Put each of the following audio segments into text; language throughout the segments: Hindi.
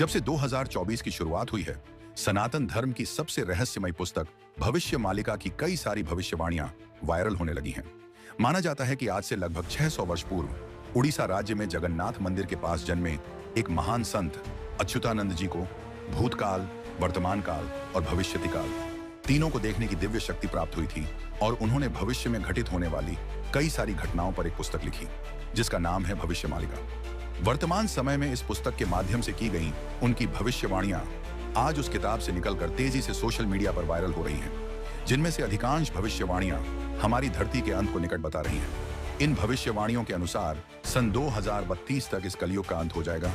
जब से 2024 की शुरुआत हुई है, सनातन धर्म की सबसे रहस्यमय पुस्तक भविष्य मालिका की कई सारी भविष्यवाणियां वायरल होने लगी हैं। माना जाता है कि आज से लगभग 600 वर्ष पूर्व उड़ीसा राज्य में जगन्नाथ मंदिर के पास जन्मे एक महान संत अच्युतानंद जी को भूतकाल, वर्तमान काल और भविष्यति काल तीनों को देखने की दिव्य शक्ति प्राप्त हुई थी और उन्होंने भविष्य में घटित होने वाली कई सारी घटनाओं पर एक पुस्तक लिखी जिसका नाम है भविष्य मालिका। वर्तमान समय में इस पुस्तक के माध्यम से की गई उनकी भविष्यवाणियां आज उस किताब से निकलकर तेजी से सोशल मीडिया पर वायरल हो रही हैं, जिनमें से अधिकांश भविष्यवाणियां हमारी धरती के अंत को निकट बता रही हैं। इन भविष्यवाणियों के अनुसार सन 2032 तक इस कलयुग का अंत हो जाएगा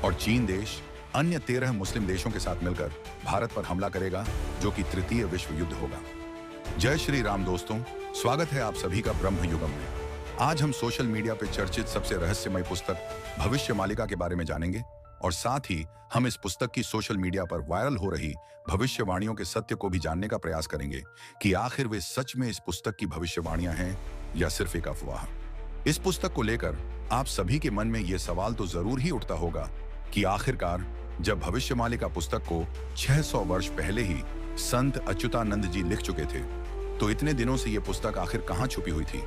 और चीन देश अन्य 13 मुस्लिम देशों के साथ मिलकर भारत पर हमला करेगा, जो कि तृतीय विश्व युद्ध होगा। जय श्री राम दोस्तों, स्वागत है आप सभी का ब्रह्म युगम में। आज हम सोशल मीडिया पर चर्चित सबसे रहस्यमय पुस्तक भविष्य मालिका के बारे में जानेंगे और साथ ही हम इस पुस्तक की सोशल मीडिया पर वायरल हो रही भविष्यवाणियों के सत्य को भी जानने का प्रयास करेंगे कि आखिर वे सच में इस पुस्तक की भविष्यवाणियां हैं या सिर्फ एक अफवाह। इस पुस्तक को लेकर आप सभी के मन में यह सवाल तो जरूर ही उठता होगा कि आखिरकार जब भविष्य मालिका पुस्तक को 600 वर्ष पहले ही संत अच्युतानंद जी लिख चुके थे, तो इतने दिनों से यह पुस्तक आखिर कहां छुपी हुई थी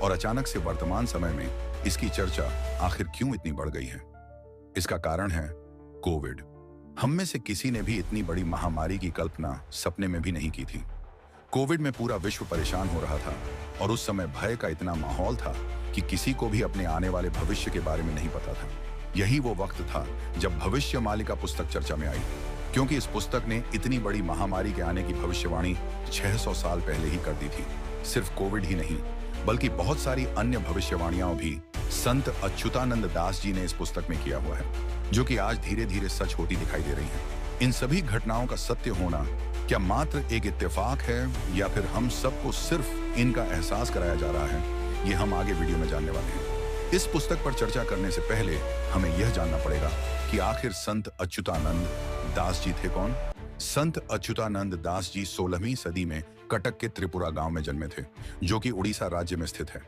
और अचानक से वर्तमान समय में इसकी चर्चा आखिर क्यों इतनी बढ़ गई है? इसका कारण है कोविड। हम में से किसी ने भी इतनी बड़ी महामारी की कल्पना सपने में भी नहीं की थी। कोविड में पूरा विश्व परेशान हो रहा था और उस समय भय का इतना माहौल था कि किसी को भी अपने आने वाले भविष्य के बारे में नहीं पता था। यही वो वक्त था जब भविष्य मालिका पुस्तक चर्चा में आई, क्योंकि इस पुस्तक ने इतनी बड़ी महामारी के आने की भविष्यवाणी 600 साल पहले ही कर दी थी। सिर्फ कोविड ही नहीं, बल्कि बहुत सारी अन्य भविष्यवाणियां भी संत अच्युतानंद दास जी ने इस पुस्तक में किया हुआ है, जो कि आज धीरे धीरे सच होती दिखाई दे रही है। इन सभी घटनाओं का सत्य होना क्या मात्र एक इत्तेफाक है या फिर हम सबको सिर्फ इनका एहसास कराया जा रहा है, ये हम आगे वीडियो में जानने वाले हैं। इस पुस्तक पर चर्चा करने से पहले हमें यह जानना पड़ेगा कि आखिर संत अच्युतानंद दास जी थे कौन। संत अच्युतानंद दास जी 16वीं सदी में कटक के त्रिपुरा गांव में जन्मे थे, जो कि उड़ीसा राज्य में स्थित है।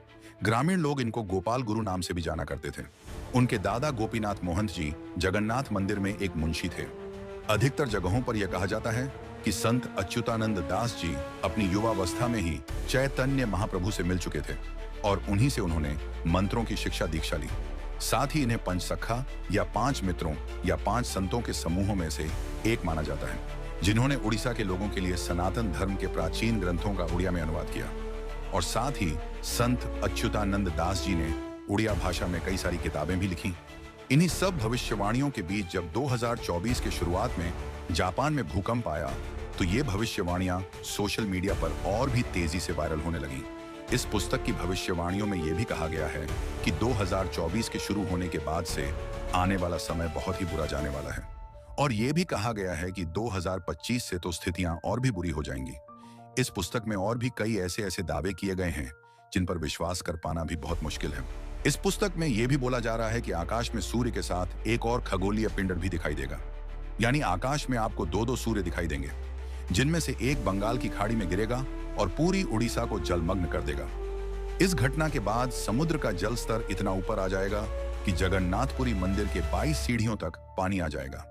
ग्रामीण लोग इनको गोपाल गुरु नाम से भी जाना करते थे। उनके दादा गोपीनाथ महंत जी जगन्नाथ मंदिर में एक मुंशी थे। अधिकतर जगहों पर यह कहा जाता है कि संत अच्युतानंद दास जी अपनी युवावस्था में ही चैतन्य महाप्रभु से मिल चुके थे और उन्हीं से उन्होंने मंत्रों की शिक्षा दीक्षा ली। साथ ही इन्हें पंचसखा या 5 मित्रों या 5 संतों के समूहों में से एक माना जाता है, जिन्होंने उड़ीसा के लोगों के लिए सनातन धर्म के प्राचीन ग्रंथों का उड़िया में अनुवाद किया। और साथ ही संत अच्युतानंद दास जी ने उड़िया भाषा में कई सारी किताबें भी लिखी। इन्हीं सब भविष्यवाणियों के बीच जब 2024 के शुरुआत में जापान में भूकंप आया, तो ये भविष्यवाणियां सोशल मीडिया पर और भी तेजी से वायरल होने लगी। इस पुस्तक की भविष्यवाणियों में यह भी कहा गया है कि 2024 के शुरू होने के बाद से आने वाला समय बहुत ही बुरा जाने वाला है और यह भी कहा गया है कि 2025 से तो स्थितियां और भी बुरी हो जाएंगी। इस पुस्तक में और भी कई ऐसे दावे किए गए हैं जिन पर विश्वास कर पाना भी बहुत मुश्किल है। इस पुस्तक में यह भी बोला जा रहा है कि आकाश में सूर्य के साथ एक और खगोलीय पिंड भी दिखाई देगा, यानी आकाश में आपको 2 सूर्य दिखाई देंगे, जिनमें से एक बंगाल की खाड़ी में गिरेगा और पूरी उड़ीसा को जलमग्न कर देगा। इस घटना के बाद समुद्र का जल स्तर इतना ऊपर आ जाएगा कि जगन्नाथपुरी मंदिर के 22 सीढ़ियों तक पानी आ जाएगा।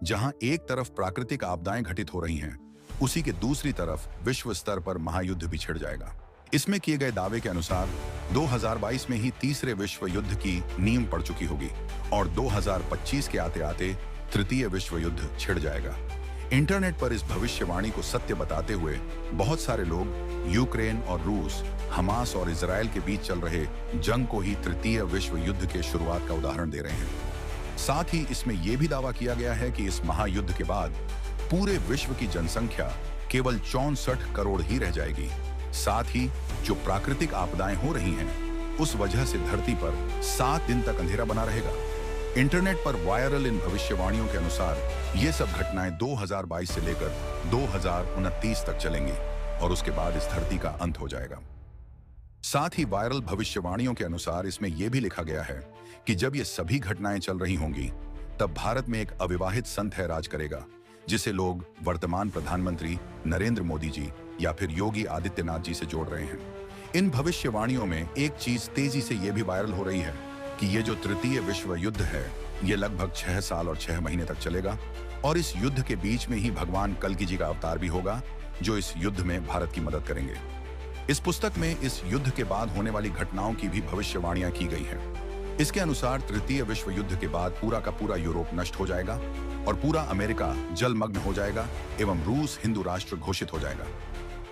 जहां एक तरफ प्राकृतिक आपदाएं घटित हो रही हैं, उसी के दूसरी तरफ विश्व स्तर पर महायुद्ध भी छिड़ जाएगा। इसमें किए गए दावे के अनुसार 2022 में ही तीसरे विश्व युद्ध की नींव पड़ चुकी होगी और 2025 के आते आते तृतीय विश्व युद्ध छिड़ जाएगा। इंटरनेट पर इस भविष्यवाणी को सत्य बताते हुए बहुत सारे लोग यूक्रेन और रूस, हमास और इजराइल के बीच चल रहे जंग को ही तृतीय विश्व युद्ध के शुरुआत का उदाहरण दे रहे हैं। साथ ही इसमें यह भी दावा किया गया है कि इस महायुद्ध के बाद पूरे विश्व की जनसंख्या केवल 64 करोड़ ही रह जाएगी। साथ ही जो प्राकृतिक आपदाएं हो रही हैं, उस वजह से धरती पर 7 दिन तक अंधेरा बना रहेगा। इंटरनेट पर वायरल इन भविष्यवाणियों के अनुसार ये सब घटनाएं 2022 से लेकर 2029 तक चलेंगी और उसके बाद इस धरती का अंत हो जाएगा। साथ ही वायरल भविष्यवाणियों के अनुसार इसमें यह भी लिखा गया है कि जब ये सभी घटनाएं चल रही होंगी, तब भारत में एक अविवाहित संत है राज करेगा, जिसे लोग वर्तमान प्रधानमंत्री नरेंद्र मोदी जी या फिर योगी आदित्यनाथ जी से जोड़ रहे हैं। इन भविष्यवाणियों में एक चीज तेजी से यह भी वायरल हो रही है कि ये जो तृतीय विश्व युद्ध है, ये लगभग 6 साल और 6 महीने तक चलेगा और इस युद्ध के बीच में ही भगवान कल्कि जी का अवतार भी होगा जो इस युद्ध में भारत की मदद करेंगे। इस पुस्तक में इस युद्ध के बाद होने वाली घटनाओं की भी भविष्यवाणियां की गई हैं। इसके अनुसार तृतीय विश्व युद्ध के बाद पूरा का पूरा यूरोप नष्ट हो जाएगा और पूरा अमेरिका जलमग्न हो जाएगा एवं रूस हिंदू राष्ट्र घोषित हो जाएगा।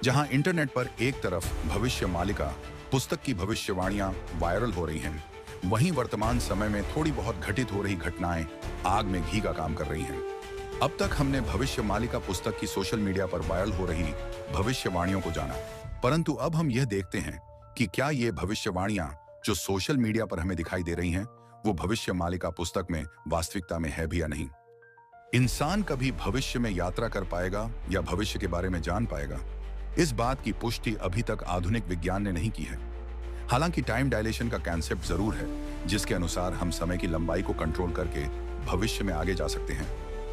जहां इंटरनेट पर एक तरफ भविष्य मालिका पुस्तक की भविष्यवाणियां वायरल हो रही हैं, वहीं वर्तमान समय में थोड़ी बहुत घटित हो रही घटनाएं आग में घी का काम कर रही हैं। अब तक हमने भविष्य मालिका पुस्तक की सोशल मीडिया पर वायरल हो रही भविष्यवाणियों को जाना, परंतु अब हम यह देखते हैं कि क्या ये भविष्यवाणियां जो सोशल मीडिया पर हमें दिखाई दे रही हैं, वो भविष्य मालिका पुस्तक में वास्तविकता में है भी या नहीं। इंसान कभी भविष्य में यात्रा कर पाएगा या भविष्य के बारे में जान पाएगा, इस बात की पुष्टि अभी तक आधुनिक विज्ञान ने नहीं की है। हालांकि टाइम डायलेशन का कॉन्सेप्ट जरूर है, जिसके अनुसार हम समय की लंबाई को कंट्रोल करके भविष्य में आगे जा सकते हैं,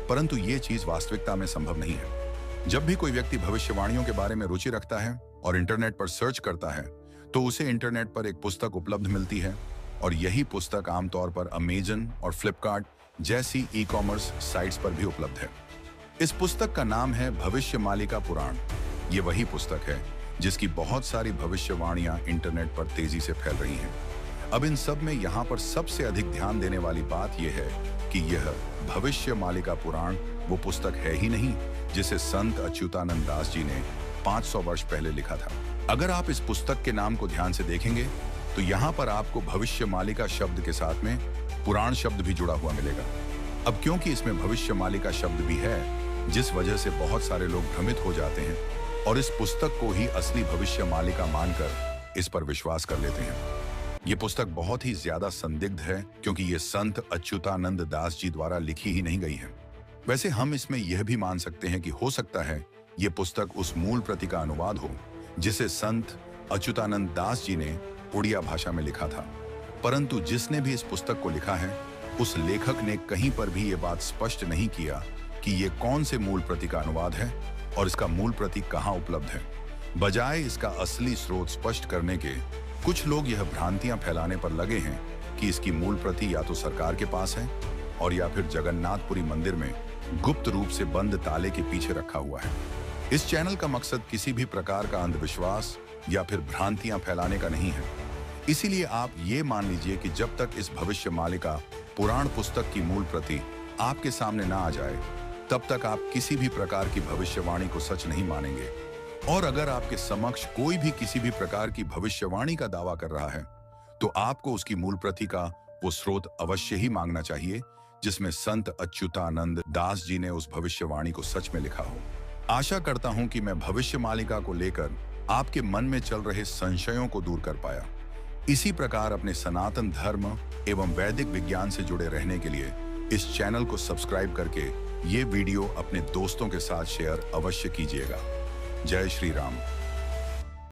परंतु ये चीज वास्तविकता में संभव नहीं है। जब भी कोई व्यक्ति भविष्यवाणियों के बारे में रुचि रखता है और इंटरनेट पर सर्च करता है, तो उसे इंटरनेट पर एक पुस्तक उपलब्ध मिलती है और यही पुस्तक आमतौर पर अमेजन और फ्लिपकार्ट जैसी ई-कॉमर्स साइट्स पर भी उपलब्ध है। इस पुस्तक का नाम है भविष्य मालिका पुराण। ये वही पुस्तक है जिसकी बहुत सारी भविष्यवाणियां इंटरनेट पर तेजी से फैल रही हैं। अब इन सब में यहाँ पर सबसे अधिक ध्यान देने वाली बात यह है कि यह भविष्य मालिका पुराण वो पुस्तक है ही नहीं जिसे संत अच्युतानंद दास जी ने 500 वर्ष पहले लिखा था। अगर आप इस पुस्तक के नाम को ध्यान से देखेंगे तो यहाँ पर आपको भविष्य मालिका शब्द के साथ में पुराण शब्द भी जुड़ा हुआ मिलेगा। अब क्योंकि इसमें भविष्य मालिका शब्द भी है, जिस वजह से बहुत सारे लोग भ्रमित हो जाते हैं और इस पुस्तक को ही असली भविष्य मालिका मानकर इस पर विश्वास कर लेते हैं। ये पुस्तक बहुत ही ज्यादा संदिग्ध है क्योंकि ये संत अच्युतानंद दास जी द्वारा लिखी ही नहीं गई है। वैसे हम इसमें यह भी मान सकते हैं कि हो सकता है ये पुस्तक उस मूल प्रति का अनुवाद हो जिसे संत अच्युतानंद दास जी ने उड़िया भाषा में लिखा था, परंतु जिसने भी इस पुस्तक को लिखा है उस लेखक ने कहीं पर भी ये बात स्पष्ट नहीं किया कि ये कौन से मूल प्रति का अनुवाद है और इसका मूल प्रति कहाँ उपलब्ध है। बजाय इसका असली स्रोत स्पष्ट करने के कुछ लोग यह भ्रांतियां फैलाने पर लगे हैं कि इसकी मूल प्रति या तो सरकार के पास है और या फिर जगन्नाथपुरी मंदिर में गुप्त रूप से बंद ताले के पीछे रखा हुआ है। इस चैनल का मकसद किसी भी प्रकार का अंधविश्वास या फिर भ्रांतियां फैलाने का नहीं है। इसीलिए आप ये मान लीजिए कि जब तक इस भविष्य मालिका पुराण पुस्तक की मूल प्रति आपके सामने ना आ जाए, तब तक आप किसी भी प्रकार की भविष्यवाणी को सच नहीं मानेंगे। और अगर आपके समक्ष कोई भी किसी भी प्रकार की भविष्यवाणी का दावा कर रहा है, तो आपको उसकी मूल प्रति का वो स्रोत अवश्य ही मांगना चाहिए जिसमें संत अच्युतानंद दास जी ने उस भविष्यवाणी को सच में लिखा हो। आशा करता हूं कि मैं भविष्य मालिका को लेकर आपके मन में चल रहे संशयों को दूर कर पाया। इसी प्रकार अपने सनातन धर्म एवं वैदिक विज्ञान से जुड़े रहने के लिए इस चैनल को सब्सक्राइब करके ये वीडियो अपने दोस्तों के साथ शेयर अवश्य कीजिएगा। जय श्री राम।